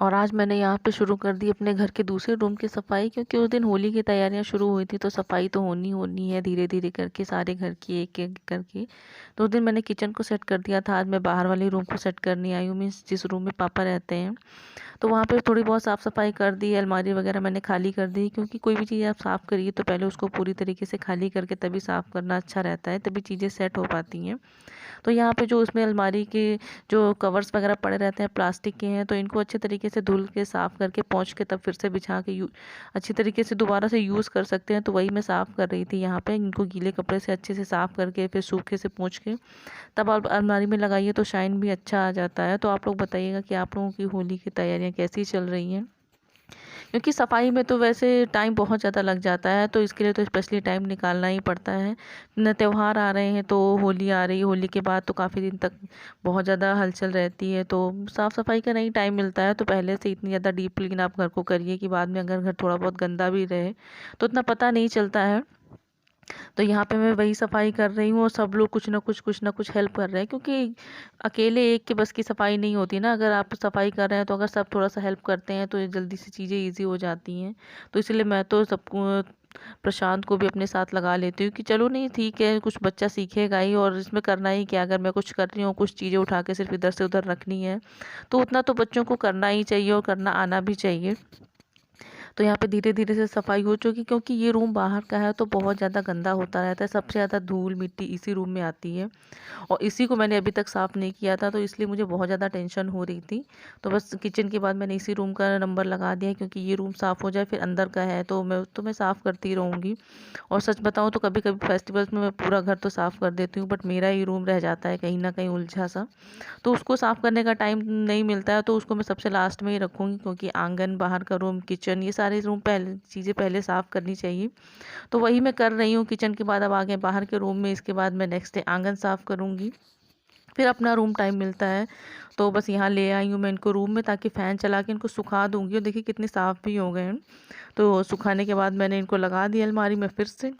और आज मैंने यहाँ पे शुरू कर दी अपने घर के दूसरे रूम की सफाई, क्योंकि उस दिन होली की तैयारियाँ शुरू हुई थी तो सफाई तो होनी होनी है धीरे धीरे करके सारे घर की एक एक करके। तो उस दिन मैंने किचन को सेट कर दिया था। आज मैं बाहर वाले रूम को सेट करने आई हूँ, मीन्स जिस रूम में पापा रहते हैं। तो वहाँ पे थोड़ी बहुत साफ़ सफाई कर दी, अलमारी वगैरह मैंने खाली कर दी, क्योंकि कोई भी चीज़ आप साफ़ करिए तो पहले उसको पूरी तरीके से खाली करके तभी साफ़ करना अच्छा रहता है, तभी चीज़ें सेट हो पाती हैं। तो यहाँ पे जो उसमें अलमारी के जो कवर्स वगैरह पड़े रहते हैं प्लास्टिक के हैं, तो इनको अच्छे तरीके से धुल के साफ़ करके पोंछ के तब फिर से बिछा के अच्छी तरीके से दोबारा से यूज़ कर सकते हैं। तो वही मैं साफ़ कर रही थी यहाँ पे, इनको गीले कपड़े से अच्छे से साफ़ करके फिर सूखे से पोंछ के तब आप अलमारी में लगाइए तो शाइन भी अच्छा आ जाता है। तो आप लोग बताइएगा कि आप लोगों की होली की तैयारियाँ कैसी चल रही हैं, क्योंकि सफाई में तो वैसे टाइम बहुत ज़्यादा लग जाता है, तो इसके लिए तो स्पेशली टाइम निकालना ही पड़ता है। न त्यौहार आ रहे हैं तो होली आ रही है, होली के बाद तो काफ़ी दिन तक बहुत ज़्यादा हलचल रहती है, तो साफ़ सफाई का नहीं टाइम मिलता है। तो पहले से इतनी ज़्यादा डीप क्लीन आप घर को करिए कि बाद में अगर घर थोड़ा बहुत गंदा भी रहे तो इतना पता नहीं चलता है। तो यहाँ पे मैं वही सफाई कर रही हूँ और सब लोग कुछ ना कुछ हेल्प कर रहे हैं, क्योंकि अकेले एक के बस की सफाई नहीं होती ना। अगर आप सफाई कर रहे हैं तो अगर सब थोड़ा सा हेल्प करते हैं तो ये जल्दी से चीज़ें इजी हो जाती हैं। तो इसलिए मैं तो सबको, प्रशांत को भी अपने साथ लगा लेती हूँ कि चलो नहीं ठीक है, कुछ बच्चा सीखेगा ही, और इसमें करना ही क्या, अगर मैं कुछ कर रही हूँ कुछ चीज़ें उठा के सिर्फ इधर से उधर रखनी है तो उतना तो बच्चों को करना ही चाहिए और करना आना भी चाहिए। तो यहाँ पे धीरे धीरे से सफाई हो चुकी, क्योंकि ये रूम बाहर का है तो बहुत ज़्यादा गंदा होता रहता है, सबसे ज़्यादा धूल मिट्टी इसी रूम में आती है और इसी को मैंने अभी तक साफ़ नहीं किया था, तो इसलिए मुझे बहुत ज़्यादा टेंशन हो रही थी। तो बस किचन के बाद मैंने इसी रूम का नंबर लगा दिया, क्योंकि ये रूम साफ़ हो जाए फिर अंदर का है तो मैं साफ़ करती रहूँगी। और सच बताऊँ तो कभी कभी फेस्टिवल्स में मैं पूरा घर तो साफ़ कर देती हूँ, बट मेरा ही रूम रह जाता है कहीं ना कहीं उलझा सा, तो उसको साफ़ करने का टाइम नहीं मिलता है, तो उसको मैं सबसे लास्ट में ही रखूँगी, क्योंकि आंगन, बाहर का रूम, किचन, ये सारे रूम पहले चीज़ें पहले साफ़ करनी चाहिए। तो वही मैं कर रही हूँ। किचन के बाद अब आ गए बाहर के रूम में, इसके बाद मैं नेक्स्ट डे आंगन साफ़ करूँगी, फिर अपना रूम टाइम मिलता है। तो बस यहाँ ले आई हूँ मैं इनको रूम में, ताकि फ़ैन चला के इनको सुखा दूँगी। और देखिए कितने साफ़ भी हो गए हैं। तो सुखाने के बाद मैंने इनको लगा दिया अलमारी में फिर से,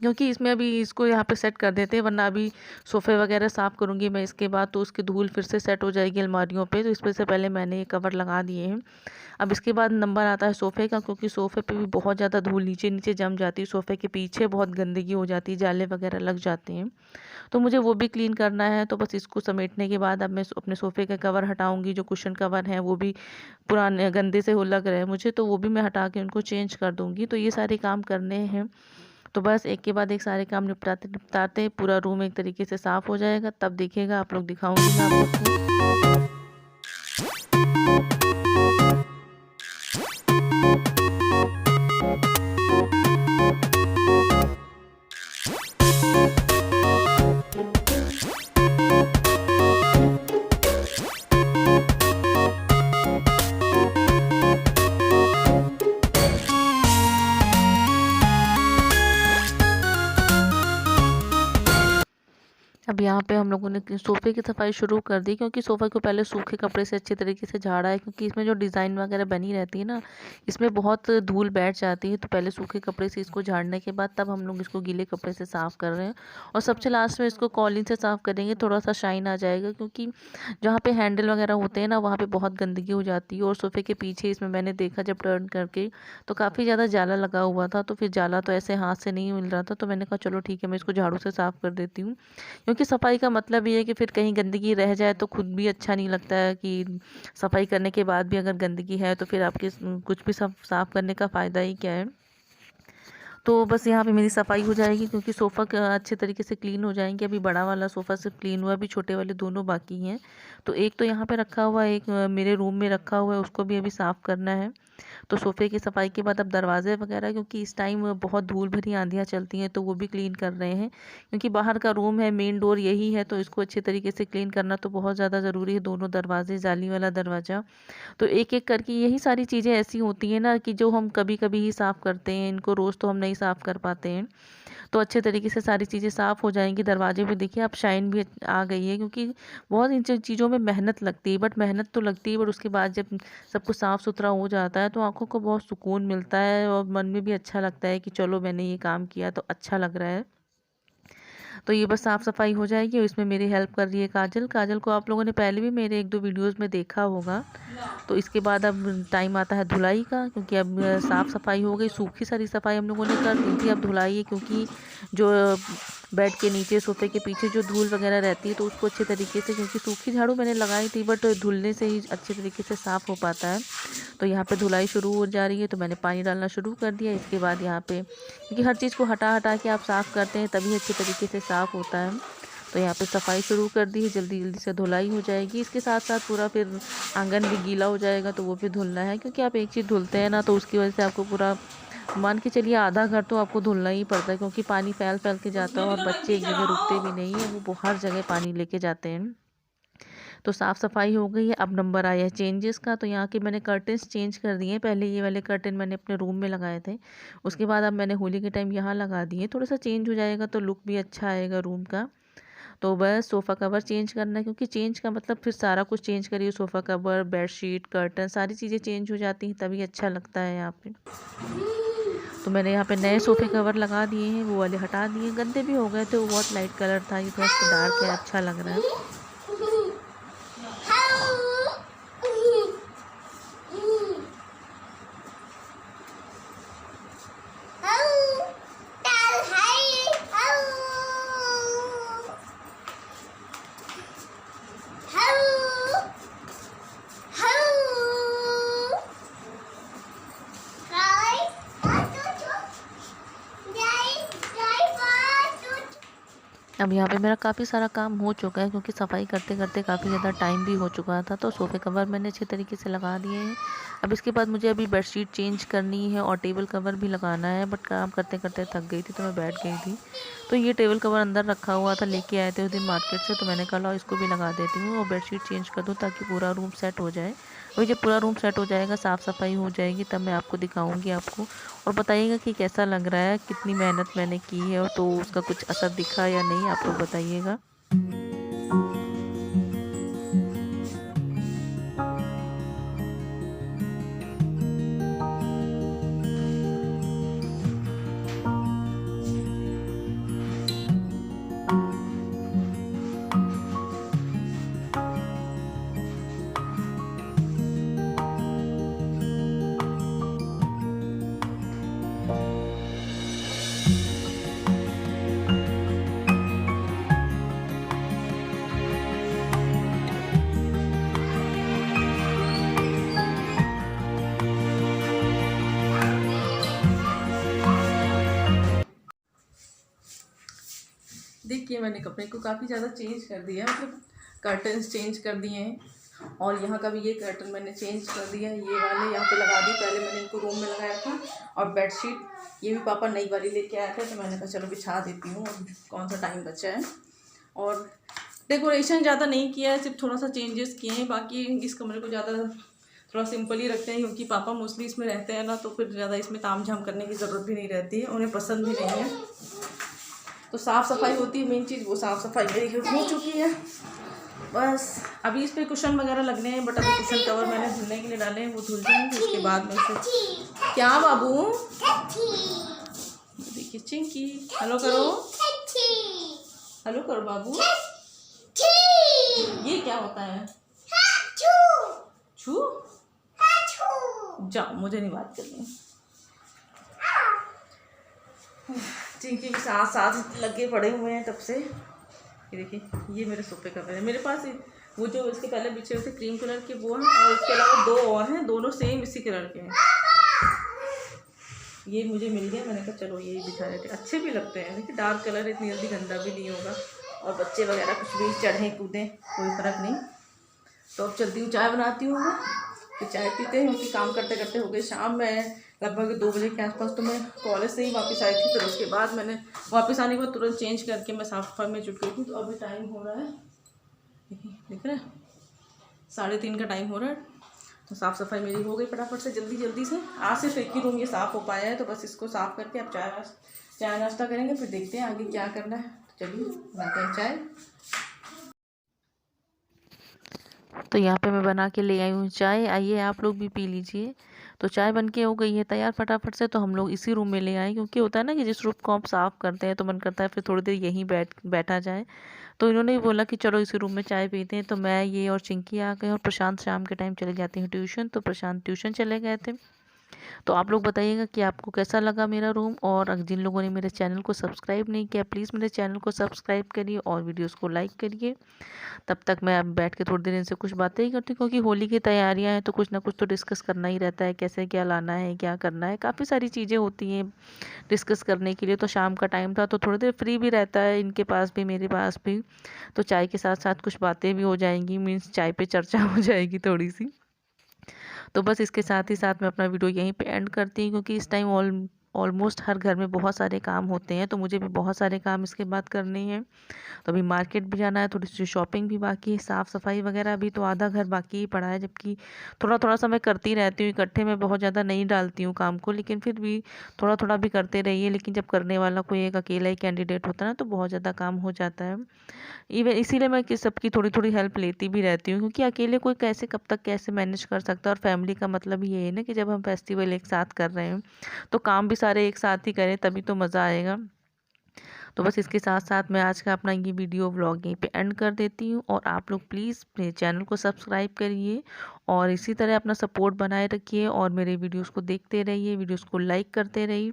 क्योंकि इसमें अभी इसको यहाँ पे सेट कर देते हैं, वरना अभी सोफ़े वगैरह साफ़ करूँगी मैं इसके बाद तो उसकी धूल फिर से सेट हो जाएगी अलमारियों पे, तो इस वजह से पहले मैंने ये कवर लगा दिए हैं। अब इसके बाद नंबर आता है सोफ़े का, क्योंकि सोफ़े पे भी बहुत ज़्यादा धूल नीचे नीचे जम जाती है, सोफ़े के पीछे बहुत गंदगी हो जाती है, जाले वगैरह लग जाते हैं, तो मुझे वो भी क्लीन करना है। तो बस इसको समेटने के बाद अब मैं अपने सोफ़े का कवर हटाऊँगी, जो कुशन कवर हैं वो भी पुराने गंदे से हो लग रहे हैं मुझे, तो वो भी मैं हटा के उनको चेंज कर दूँगी। तो ये सारे काम करने हैं। तो बस एक के बाद एक सारे काम निपटाते निपटाते पूरा रूम एक तरीके से साफ़ हो जाएगा, तब देखिएगा आप लोग, दिखाऊँगी मैं आप लोग को। अब यहाँ पे हम लोगों ने सोफ़े की सफाई शुरू कर दी, क्योंकि सोफ़े को पहले सूखे कपड़े से अच्छे तरीके से झाड़ा है, क्योंकि इसमें जो डिज़ाइन वगैरह बनी रहती है ना, इसमें बहुत धूल बैठ जाती है। तो पहले सूखे कपड़े से इसको झाड़ने के बाद तब हम लोग इसको गीले कपड़े से साफ़ कर रहे हैं, और सबसे लास्ट में इसको कॉलिन से साफ़ करेंगे, थोड़ा सा शाइन आ जाएगा, क्योंकि जहाँ पे हैंडल वगैरह होते हैं ना वहाँ पे बहुत गंदगी हो जाती है। और सोफ़े के पीछे इसमें मैंने देखा जब टर्न करके तो काफ़ी ज़्यादा जाला लगा हुआ था, तो फिर जाला तो ऐसे हाथ से नहीं मिल रहा था, तो मैंने कहा चलो ठीक है मैं इसको झाड़ू से साफ़ कर देती हूँ, क्योंकि सफाई का मतलब ये है कि फिर कहीं गंदगी रह जाए तो खुद भी अच्छा नहीं लगता है कि सफाई करने के बाद भी अगर गंदगी है तो फिर आपके कुछ भी सब साफ़ करने का फ़ायदा ही क्या है। तो बस यहाँ पे मेरी सफाई हो जाएगी क्योंकि सोफ़ा अच्छे तरीके से क्लीन हो जाएंगे। अभी बड़ा वाला सोफ़ा सिर्फ क्लीन हुआ, अभी छोटे वाले दोनों बाकी हैं। तो एक तो यहाँ पे रखा हुआ है, एक मेरे रूम में रखा हुआ है, उसको भी अभी साफ़ करना है। तो सोफ़े की सफाई के बाद अब दरवाजे वगैरह, क्योंकि इस टाइम बहुत धूल भरी आंधियाँ चलती हैं तो वो भी क्लीन कर रहे हैं, क्योंकि बाहर का रूम है, मेन डोर यही है, तो इसको अच्छे तरीके से क्लीन करना तो बहुत ज़्यादा ज़रूरी है। दोनों दरवाजे, जाली वाला दरवाज़ा, तो एक एक करके यही सारी चीज़ें ऐसी होती हैं ना कि जो हम कभी कभी ही साफ़ करते हैं, इनको रोज़ तो हम नहीं साफ़ कर पाते हैं। तो अच्छे तरीके से सारी चीज़ें साफ़ हो जाएंगी। दरवाजे पे देखिए अब शाइन भी आ गई है, क्योंकि बहुत इन चीज़ों में मेहनत लगती है, बट मेहनत तो लगती है, बट उसके बाद जब सब कुछ साफ़ सुथरा हो जाता है तो आंखों को बहुत सुकून मिलता है और मन में भी अच्छा लगता है कि चलो मैंने ये काम किया तो अच्छा लग रहा है। तो ये बस साफ़ सफाई हो जाएगी और इसमें मेरी हेल्प कर रही है काजल। काजल को आप लोगों ने पहले भी मेरे एक दो वीडियोज़ में देखा होगा। तो इसके बाद अब टाइम आता है धुलाई का, क्योंकि अब साफ़ सफाई हो गई, सूखी सारी सफाई हम लोगों ने कर दी थी। अब धुलाई है, क्योंकि जो बेड के नीचे, सोफ़े के पीछे जो धूल वगैरह रहती है तो उसको अच्छे तरीके से, क्योंकि सूखी झाड़ू मैंने लगाई थी बट धुलने से ही अच्छे तरीके से साफ़ हो पाता है। तो यहाँ पे धुलाई शुरू हो जा रही है, तो मैंने पानी डालना शुरू कर दिया। इसके बाद यहाँ पे, क्योंकि हर चीज़ को हटा हटा के आप साफ़ करते हैं तभी अच्छे तरीके से साफ़ होता है। तो यहाँ पे सफाई शुरू कर दी है, जल्दी जल्दी से धुलाई हो जाएगी। इसके साथ साथ पूरा फिर आंगन भी गीला हो जाएगा तो वो भी धुलना है, क्योंकि आप एक चीज़ धुलते हैं ना तो उसकी वजह से आपको पूरा, मान के चलिए आधा घर तो आपको धुलना ही पड़ता है, क्योंकि पानी फैल फैल के जाता है और बच्चे एक जगह रुकते भी नहीं है, वो हर जगह पानी लेके जाते हैं। तो साफ़ सफाई हो गई है। अब नंबर आया है चेंजेस का। तो यहाँ के मैंने कर्टन्स चेंज कर दिए हैं। पहले ये वाले कर्टन मैंने अपने रूम में लगाए थे, उसके बाद अब मैंने होली के टाइम यहाँ लगा दिए। थोड़ा सा चेंज हो जाएगा तो लुक भी अच्छा आएगा रूम का। तो बस सोफ़ा कवर चेंज करना है, क्योंकि चेंज का मतलब फिर सारा कुछ चेंज करिए, सोफ़ा कवर, बेडशीट, कर्टन, सारी चीज़ें चेंज हो जाती हैं तभी अच्छा लगता है यहाँ पे। तो मैंने यहाँ पे नए सोफ़े कवर लगा दिए हैं, वो वाले हटा दिए, गंदे भी हो गए थे, वो बहुत लाइट कलर था, ये थोड़ा सा डार्क है, अच्छा लग रहा है। अब यहाँ पे मेरा काफ़ी सारा काम हो चुका है, क्योंकि सफाई करते करते काफ़ी ज़्यादा टाइम भी हो चुका था। तो सोफ़े कवर मैंने अच्छे तरीके से लगा दिए हैं। अब इसके बाद मुझे अभी बेडशीट चेंज करनी है और टेबल कवर भी लगाना है, बट काम करते करते थक गई थी तो मैं बैठ गई थी। तो ये टेबल कवर अंदर रखा हुआ था, लेके आए थे उस दिन मार्केट से, तो मैंने कहा लो इसको भी लगा देती हूँ और बेडशीट चेंज कर दूँ ताकि पूरा रूम सेट हो जाए। अभी जब पूरा रूम सेट हो जाएगा, साफ़ सफाई हो जाएगी, तब मैं आपको दिखाऊंगी आपको, और बताइएगा कि कैसा लग रहा है, कितनी मेहनत मैंने की है और तो उसका कुछ असर दिखा या नहीं, आप लोग बताइएगा। देखिए मैंने कपड़े को काफ़ी ज़्यादा चेंज कर दिया है, मतलब कर्टन्स चेंज कर दिए हैं, और यहाँ का भी ये कर्टन मैंने चेंज कर दिया है, ये वाले यहाँ पे लगा दी। पहले मैंने इनको रूम में लगाया था। और बेडशीट ये भी पापा नई वाली लेके आए थे, तो मैंने कहा चलो बिछा देती हूँ, और कौन सा टाइम बचा है। और डेकोरेशन ज़्यादा नहीं किया है, सिर्फ थोड़ा सा चेंजेस किए हैं। बाकी इस कमरे को ज़्यादा थोड़ा सिंपल ही रखते हैं, क्योंकि पापा मोस्टली इसमें रहते हैं ना, तो फिर ज़्यादा इसमें ताम झाम करने की ज़रूरत भी नहीं रहती है, उन्हें पसंद भी नहीं है। तो साफ़ सफाई होती है मेन चीज़, वो साफ़ सफाई मेरी हो चुकी है। बस अभी इस पर कुशन वगैरह लगने हैं, बट अभी कुशन कवर मैंने धुलने के लिए डाले हैं, वो धुल जाएंगे। उसके बाद में उसे, क्या बाबू, देखिए चिंकी, हेलो करो, हेलो करो बाबू। ये क्या होता है, छू, जाओ, मुझे नहीं बात करनी। चिंकी के साथ साथ लगे पड़े हुए हैं तब से। ये देखिए, ये मेरे सोफे कवर है मेरे पास। वो जो इसके पहले बिछे हुए थे क्रीम कलर के वो हैं, और इसके अलावा 2 और हैं, दोनों सेम इसी कलर के हैं। ये मुझे मिल गया, मैंने कहा चलो यही बिछा देते, अच्छे भी लगते हैं। देखिए डार्क कलर, इतनी जल्दी गंदा भी नहीं होगा, और बच्चे वगैरह कुछ भी चढ़ें कूदें कोई फ़र्क नहीं। तो अब चलती हूँ, चाय बनाती हूँ मैं, फिर चाय पीते हैं, क्योंकि काम करते करते हो गए शाम। मैं लगभग 2 बजे के आसपास तो मैं कॉलेज से ही वापस आई थी, फिर उसके बाद मैंने वापस आने के बाद तुरंत चेंज करके मैं साफ सफाई में जुट गई थी। तो अभी टाइम हो रहा है, देखिए दिख रहा है, 3:30 का टाइम हो रहा है। तो साफ़ सफाई मेरी हो गई फटाफट से, जल्दी जल्दी से। आज सिर्फ एक ही रूम ये साफ़ हो पाया है, तो बस इसको साफ़ करके अब चाय नाश्ता करेंगे, फिर देखते हैं आगे क्या करना है। तो चलिए बनाते हैं चाय। तो यहाँ पे मैं बना के ले आई हूँ चाय, आइए आप लोग भी पी लीजिए। तो चाय बन के हो गई है तैयार फटाफट से, तो हम लोग इसी रूम में ले आए, क्योंकि होता है ना कि जिस रूम को आप साफ़ करते हैं तो मन करता है फिर थोड़ी देर यहीं बैठा जाए। तो इन्होंने भी बोला कि चलो इसी रूम में चाय पीते हैं। तो मैं, ये और चिंकी आ गए, और प्रशांत शाम के टाइम चले जाते हैं ट्यूशन, तो प्रशांत ट्यूशन चले गए थे। तो आप लोग बताइएगा कि आपको कैसा लगा मेरा रूम, और जिन लोगों ने मेरे चैनल को सब्सक्राइब नहीं किया प्लीज़ मेरे चैनल को सब्सक्राइब करिए और वीडियोस को लाइक करिए। तब तक मैं अब बैठ के थोड़ी देर इनसे कुछ बातें ही करती हूँ, क्योंकि होली की तैयारियां हैं तो कुछ ना कुछ तो डिस्कस करना ही रहता है, कैसे क्या लाना है, क्या करना है, काफ़ी सारी चीज़ें होती हैं डिस्कस करने के लिए। तो शाम का टाइम था तो थोड़ी देर फ्री भी रहता है, इनके पास भी मेरे पास भी। तो चाय के साथ साथ कुछ बातें भी हो जाएंगी, मीन्स चाय पे चर्चा हो जाएगी थोड़ी सी। तो बस इसके साथ ही साथ मैं अपना वीडियो यहीं पे एंड करती हूँ, क्योंकि इस टाइम ऑलमोस्ट हर घर में बहुत सारे काम होते हैं, तो मुझे भी बहुत सारे काम इसके बाद करने हैं। तो अभी मार्केट भी जाना है, थोड़ी सी शॉपिंग भी बाकी है, साफ़ सफाई वगैरह भी, तो आधा घर बाकी ही पड़ा है। जबकि थोड़ा थोड़ा सा मैं करती रहती हूँ, इकट्ठे में बहुत ज़्यादा नहीं डालती हूँ काम को, लेकिन फिर भी थोड़ा थोड़ा भी करते रहिए। लेकिन जब करने वाला कोई एक अकेला ही कैंडिडेट होता है ना, तो बहुत ज़्यादा काम हो जाता है। इवन इसीलिए मैं कि सबकी थोड़ी थोड़ी हेल्प लेती भी रहती हूँ, क्योंकि अकेले कोई कैसे कब तक कैसे मैनेज कर सकता है। और फैमिली का मतलब ये है ना कि जब हम फेस्टिवल एक साथ कर रहे हैं तो काम भी सारे एक साथ ही करें, तभी तो मज़ा आएगा। तो बस इसके साथ साथ मैं आज का अपना ये वीडियो व्लॉग यहीं पे एंड कर देती हूँ, और आप लोग प्लीज़ मेरे चैनल को सब्सक्राइब करिए, और इसी तरह अपना सपोर्ट बनाए रखिए, और मेरे वीडियोस को देखते रहिए, वीडियोस को लाइक करते रहिए।